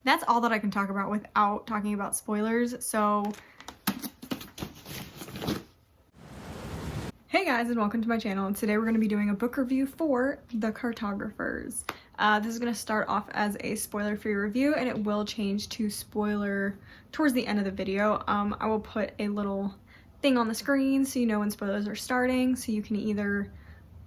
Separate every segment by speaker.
Speaker 1: That's all that I can talk about without talking about spoilers. So hey guys, and welcome to my channel, and today we're going to be doing a book review for The Cartographers. This is going to start off as a spoiler-free review, and it will change to spoiler towards the end of the video. I will put a little thing on the screen so you know when spoilers are starting, so you can either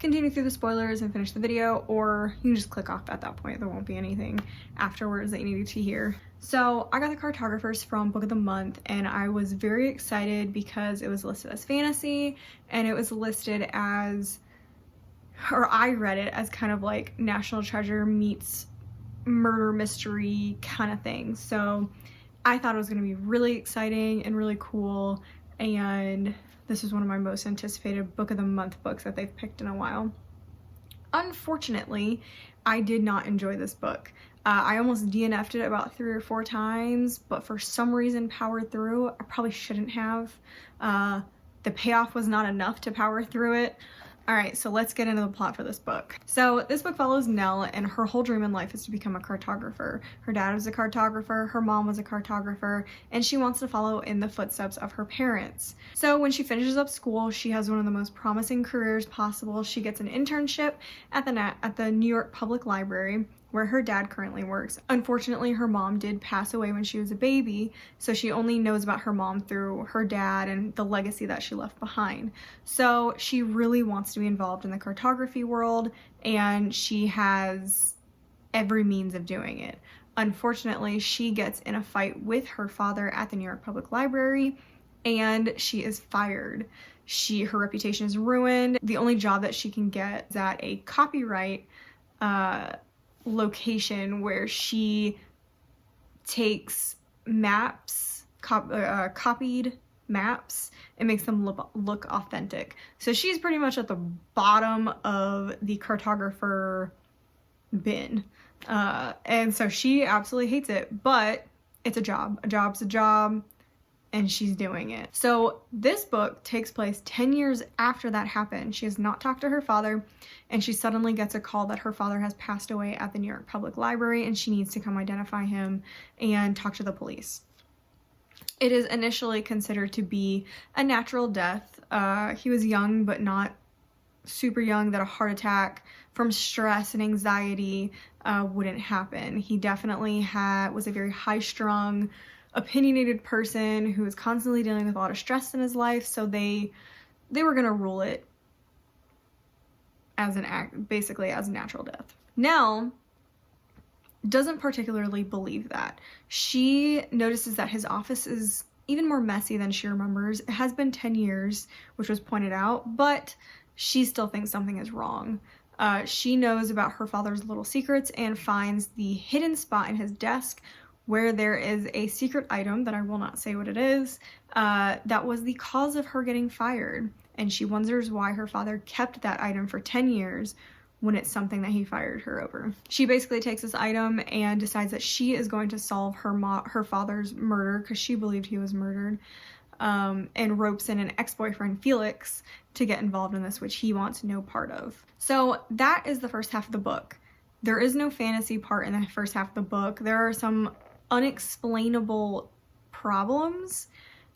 Speaker 1: continue through the spoilers and finish the video, or you can just click off at that point. There won't be anything afterwards that you needed to hear. So I got The Cartographers from Book of the Month, and I was very excited because it was listed as fantasy, and it was listed as, or I read it as kind of like National Treasure meets murder mystery kind of thing. So I thought it was going to be really exciting and really cool, and this is one of my most anticipated Book of the Month books that they've picked in a while. Unfortunately, I did not enjoy this book. I almost DNF'd it about 3 or 4 times, but for some reason powered through. I probably shouldn't have. The payoff was not enough to power through it. Alright, so let's get into the plot for this book. So this book follows Nell, and her whole dream in life is to become a cartographer. Her dad was a cartographer, her mom was a cartographer, and she wants to follow in the footsteps of her parents. So when she finishes up school, she has one of the most promising careers possible. She gets an internship at the New York Public Library, where her dad currently works. Unfortunately, her mom did pass away when she was a baby, so she only knows about her mom through her dad and the legacy that she left behind. So she really wants to be involved in the cartography world, and she has every means of doing it. Unfortunately, she gets in a fight with her father at the New York Public Library, and she is fired. Her reputation is ruined. The only job that she can get is at a copyright location where she takes maps, copied maps, and makes them look authentic. So she's pretty much at the bottom of the cartographer bin. And so she absolutely hates it, but it's a job. A job's a job, and she's doing it. So this book takes place 10 years after that happened. She has not talked to her father, and she suddenly gets a call that her father has passed away at the New York Public Library, and she needs to come identify him and talk to the police. It is initially considered to be a natural death. He was young, but not super young, that a heart attack from stress and anxiety wouldn't happen. He definitely was a very high-strung, opinionated person who was constantly dealing with a lot of stress in his life, so they were gonna rule it as basically as a natural death. Nell doesn't particularly believe that. She notices that his office is even more messy than she remembers. It has been 10 years, which was pointed out, but she still thinks something is wrong. She knows about her father's little secrets and finds the hidden spot in his desk where there is a secret item that I will not say what it is, that was the cause of her getting fired. And she wonders why her father kept that item for 10 years when it's something that he fired her over. She basically takes this item and decides that she is going to solve her father's murder, because she believed he was murdered, and ropes in an ex-boyfriend, Felix, to get involved in this, which he wants no part of. So that is the first half of the book. There is no fantasy part in the first half of the book. There are some unexplainable problems,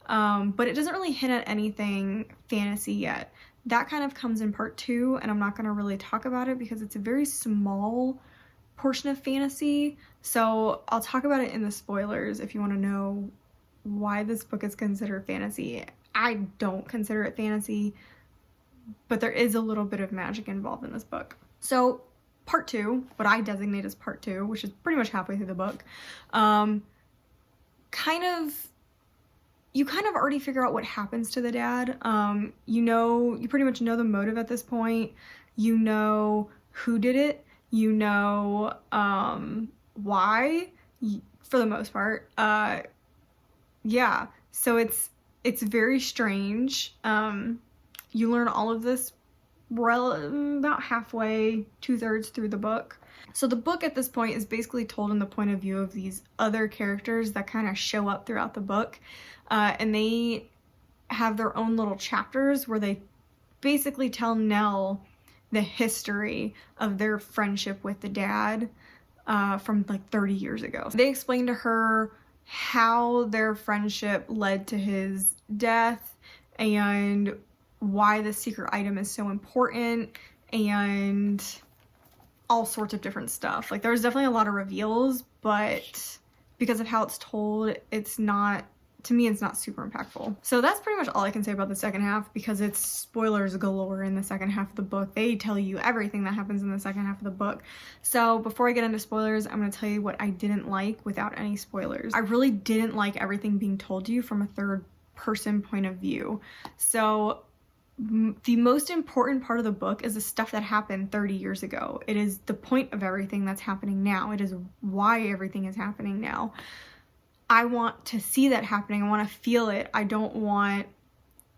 Speaker 1: but it doesn't really hint at anything fantasy yet. That kind of comes in part 2, and I'm not going to really talk about it because it's a very small portion of fantasy, so I'll talk about it in the spoilers if you want to know why this book is considered fantasy. I don't consider it fantasy, but there is a little bit of magic involved in this book. So part 2, what I designate as part 2, which is pretty much halfway through the book, you kind of already figure out what happens to the dad. You pretty much know the motive at this point. You know who did it. You know why, for the most part. Yeah, so it's very strange. You learn all of this about halfway, 2/3 through the book. So the book at this point is basically told in the point of view of these other characters that kind of show up throughout the book, and they have their own little chapters where they basically tell Nell the history of their friendship with the dad, from like 30 years ago. They explained to her how their friendship led to his death and why the secret item is so important and all sorts of different stuff. Like, there's definitely a lot of reveals, but because of how it's told, it's not, to me, it's not super impactful. So that's pretty much all I can say about the second half, because it's spoilers galore in the second half of the book. They tell you everything that happens in the second half of the book. So before I get into spoilers, I'm going to tell you what I didn't like without any spoilers. I really didn't like everything being told to you from a third person point of view. So the most important part of the book is the stuff that happened 30 years ago. It is the point of everything that's happening now. It is why everything is happening now. I want to see that happening. I want to feel it. I don't want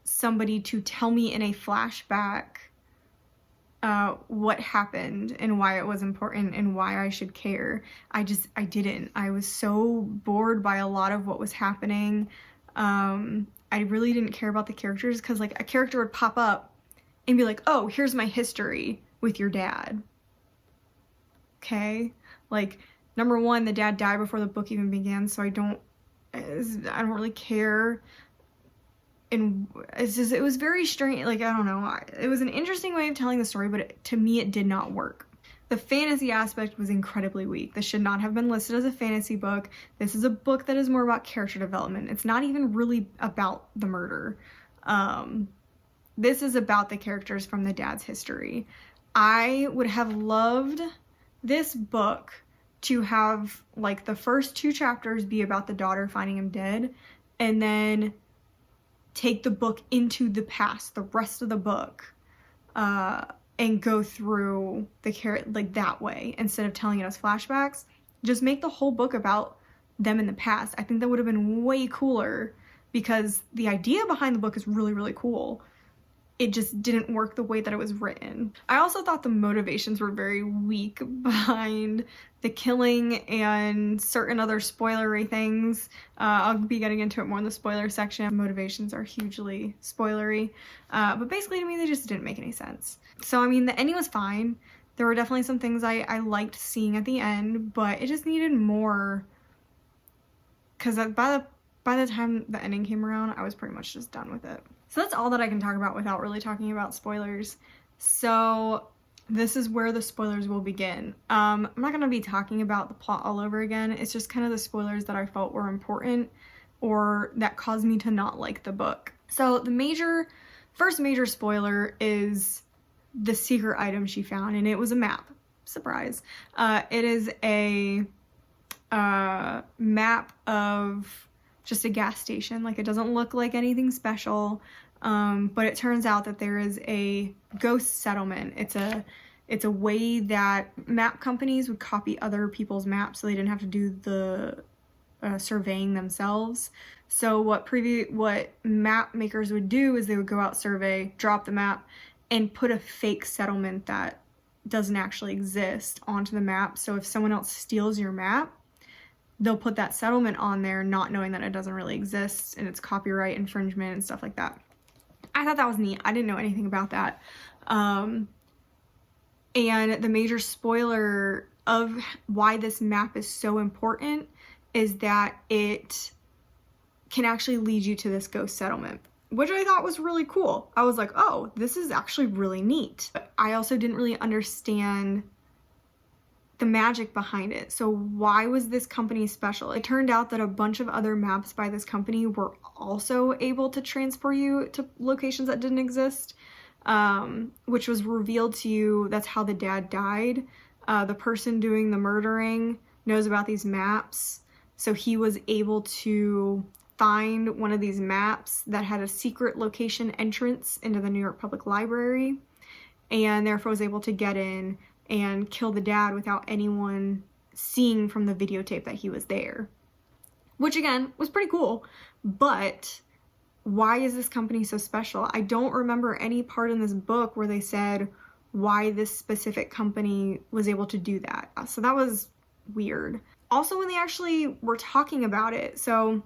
Speaker 1: somebody to tell me in a flashback what happened and why it was important and why I should care. I didn't. I was so bored by a lot of what was happening. I really didn't care about the characters, because like a character would pop up and be like, oh, here's my history with your dad. Okay? Like, number one, the dad died before the book even began, so I don't really care. And it's just, it was very strange. Like, I don't know. It was an interesting way of telling the story, but to me, it did not work. The fantasy aspect was incredibly weak. This should not have been listed as a fantasy book. This is a book that is more about character development. It's not even really about the murder. This is about the characters from the dad's history. I would have loved this book to have, like, the first 2 chapters be about the daughter finding him dead, and then take the book into the past, the rest of the book, and go through the like that way, instead of telling it as flashbacks. Just make the whole book about them in the past. I think that would have been way cooler, because the idea behind the book is really, really cool. It just didn't work the way that it was written. I also thought the motivations were very weak behind the killing and certain other spoilery things. I'll be getting into it more in the spoiler section. Motivations are hugely spoilery, but basically to me they just didn't make any sense. So I mean, the ending was fine. There were definitely some things I liked seeing at the end, but it just needed more, because by the time the ending came around, I was pretty much just done with it. So that's all that I can talk about without really talking about spoilers. So this is where the spoilers will begin. I'm not going to be talking about the plot all over again. It's just kind of the spoilers that I felt were important or that caused me to not like the book. So the first major spoiler is the secret item she found, and it was a map. Surprise. It is a map of just a gas station. Like, it doesn't look like anything special, but it turns out that there is a ghost settlement. It's a way that map companies would copy other people's maps so they didn't have to do the surveying themselves. So what map makers would do is they would go out, survey, drop the map, and put a fake settlement that doesn't actually exist onto the map. So if someone else steals your map, they'll put that settlement on there not knowing that it doesn't really exist, and it's copyright infringement and stuff like that. I thought that was neat. I didn't know anything about that. And the major spoiler of why this map is so important is that it can actually lead you to this ghost settlement, which I thought was really cool. I was like, oh, this is actually really neat. But I also didn't really understand the magic behind it. So why was this company special? It turned out that a bunch of other maps by this company were also able to transport you to locations that didn't exist, which was revealed to you. That's how the dad died. The person doing the murdering knows about these maps, so he was able to find one of these maps that had a secret location entrance into the New York Public Library, and therefore was able to get in and kill the dad without anyone seeing from the videotape that he was there. Which again, was pretty cool, but why is this company so special? I don't remember any part in this book where they said why this specific company was able to do that. So that was weird. Also, when they actually were talking about it, so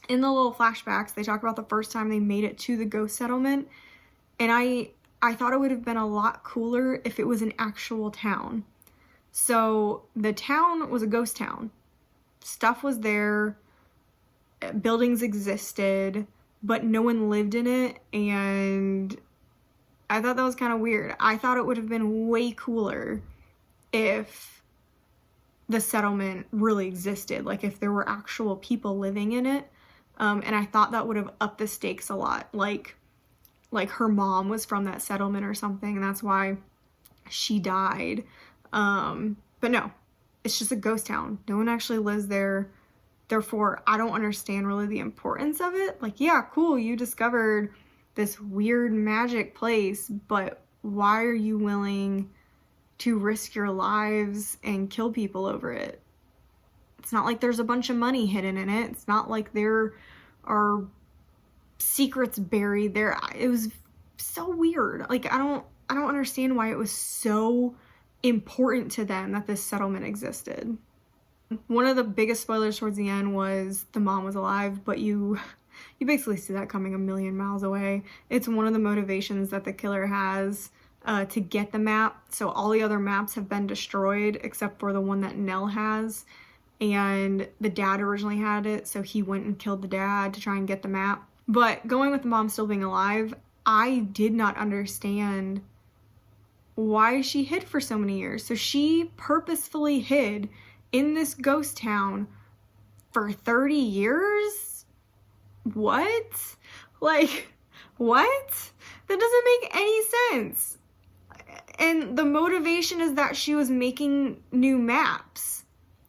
Speaker 1: in the little flashbacks, they talk about the first time they made it to the ghost settlement, and I thought it would have been a lot cooler if it was an actual town. So the town was a ghost town. Stuff was there, buildings existed, but no one lived in it, and I thought that was kind of weird. I thought it would have been way cooler if the settlement really existed, like if there were actual people living in it. And I thought that would have upped the stakes a lot, like her mom was from that settlement or something, and that's why she died. But no, it's just a ghost town. No one actually lives there. Therefore, I don't understand really the importance of it. Like, yeah, cool, you discovered this weird magic place, but why are you willing to risk your lives and kill people over it? It's not like there's a bunch of money hidden in it. It's not like there are secrets buried there. It was so weird. Like, I don't understand why it was so important to them that this settlement existed. One of the biggest spoilers towards the end was the mom was alive, but you basically see that coming a million miles away. It's one of the motivations that the killer has to get the map. So all the other maps have been destroyed except for the one that Nell has. And the dad originally had it, so he went and killed the dad to try and get the map. But going with the mom still being alive, I did not understand why she hid for so many years. So she purposefully hid in this ghost town for 30 years? What? Like, what? That doesn't make any sense. And the motivation is that she was making new maps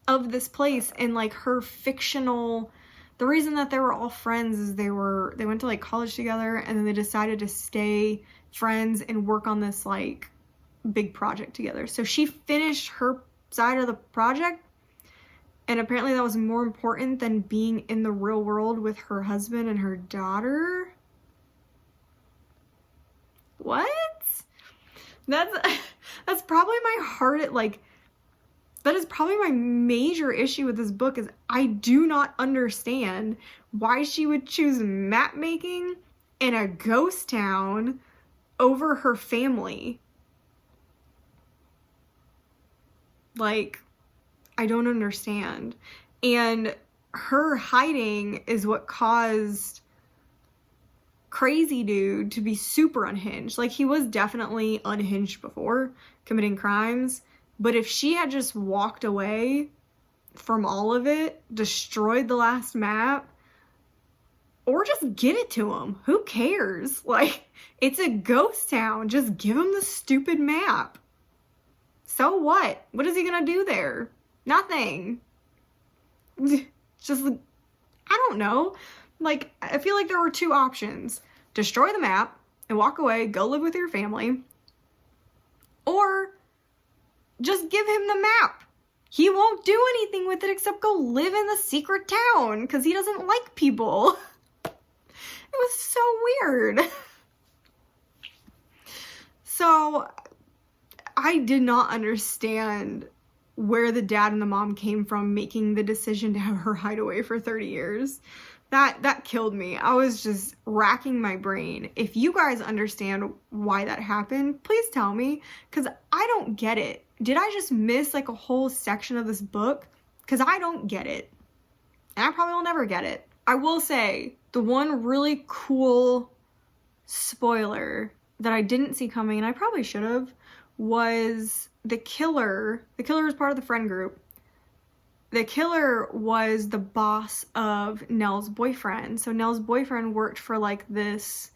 Speaker 1: of this place, and like her fictional, the reason that they were all friends is they went to like college together, and then they decided to stay friends and work on this like big project together. So she finished her side of the project, and apparently that was more important than being in the real world with her husband and her daughter. What? That's probably my heart, like, that is probably my major issue with this book, is I do not understand why she would choose map making in a ghost town over her family. Like, I don't understand. And her hiding is what caused Crazy Dude to be super unhinged. Like, he was definitely unhinged before committing crimes, but if she had just walked away from all of it, destroyed the last map, or just give it to him, who cares? Like, it's a ghost town, just give him the stupid map. So what? What is he gonna do there? Nothing. Just, I don't know. Like, I feel like there were two options. Destroy the map and walk away, go live with your family. Or just give him the map. He won't do anything with it except go live in the secret town because he doesn't like people. It was so weird. So I did not understand where the dad and the mom came from making the decision to have her hide away for 30 years. That killed me. I was just racking my brain. If you guys understand why that happened, please tell me, because I don't get it. Did I just miss like a whole section of this book? Because I don't get it. And I probably will never get it. I will say, the one really cool spoiler that I didn't see coming, and I probably should have, was the killer. The killer was part of the friend group. The killer was the boss of Nell's boyfriend. So Nell's boyfriend worked for like this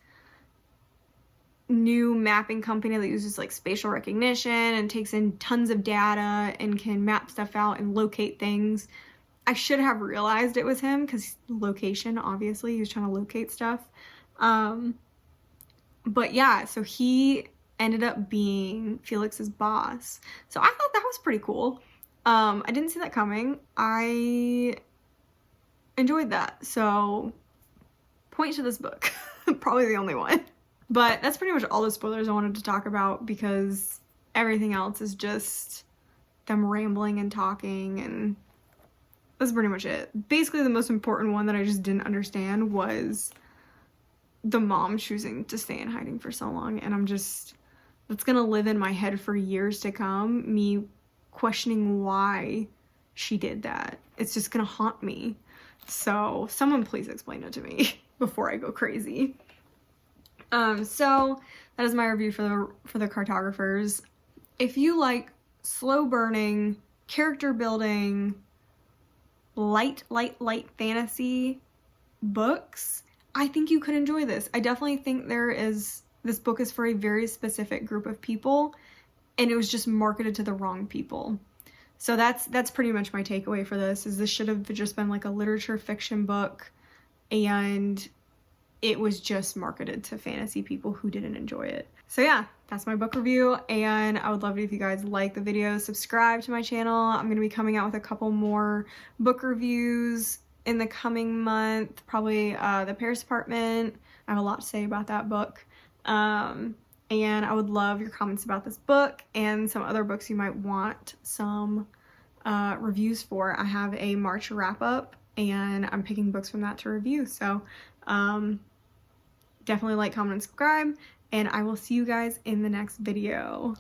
Speaker 1: new mapping company that uses like spatial recognition and takes in tons of data and can map stuff out and locate things. I should have realized it was him because location, obviously, he was trying to locate stuff. But yeah, so he ended up being Felix's boss. So I thought that was pretty cool. I didn't see that coming. I enjoyed that. So, point to this book. Probably the only one. But that's pretty much all the spoilers I wanted to talk about, because everything else is just them rambling and talking, and that's pretty much it. Basically, the most important one that I just didn't understand was the mom choosing to stay in hiding for so long, and that's gonna live in my head for years to come, me questioning why she did that. It's just gonna haunt me. So someone please explain it to me before I go crazy. So that is my review for the Cartographers. If you like slow burning, character building, light fantasy books, I think you could enjoy this. I definitely think this book is for a very specific group of people, and it was just marketed to the wrong people. So that's pretty much my takeaway for this, is this should have just been like a literature fiction book, and it was just marketed to fantasy people who didn't enjoy it. So yeah, that's my book review, and I would love it if you guys like the video, subscribe to my channel. I'm going to be coming out with a couple more book reviews in the coming month, probably The Paris Apartment. I have a lot to say about that book. And I would love your comments about this book and some other books you might want some reviews for. I have a March wrap-up, and I'm picking books from that to review. So definitely like, comment, and subscribe, and I will see you guys in the next video.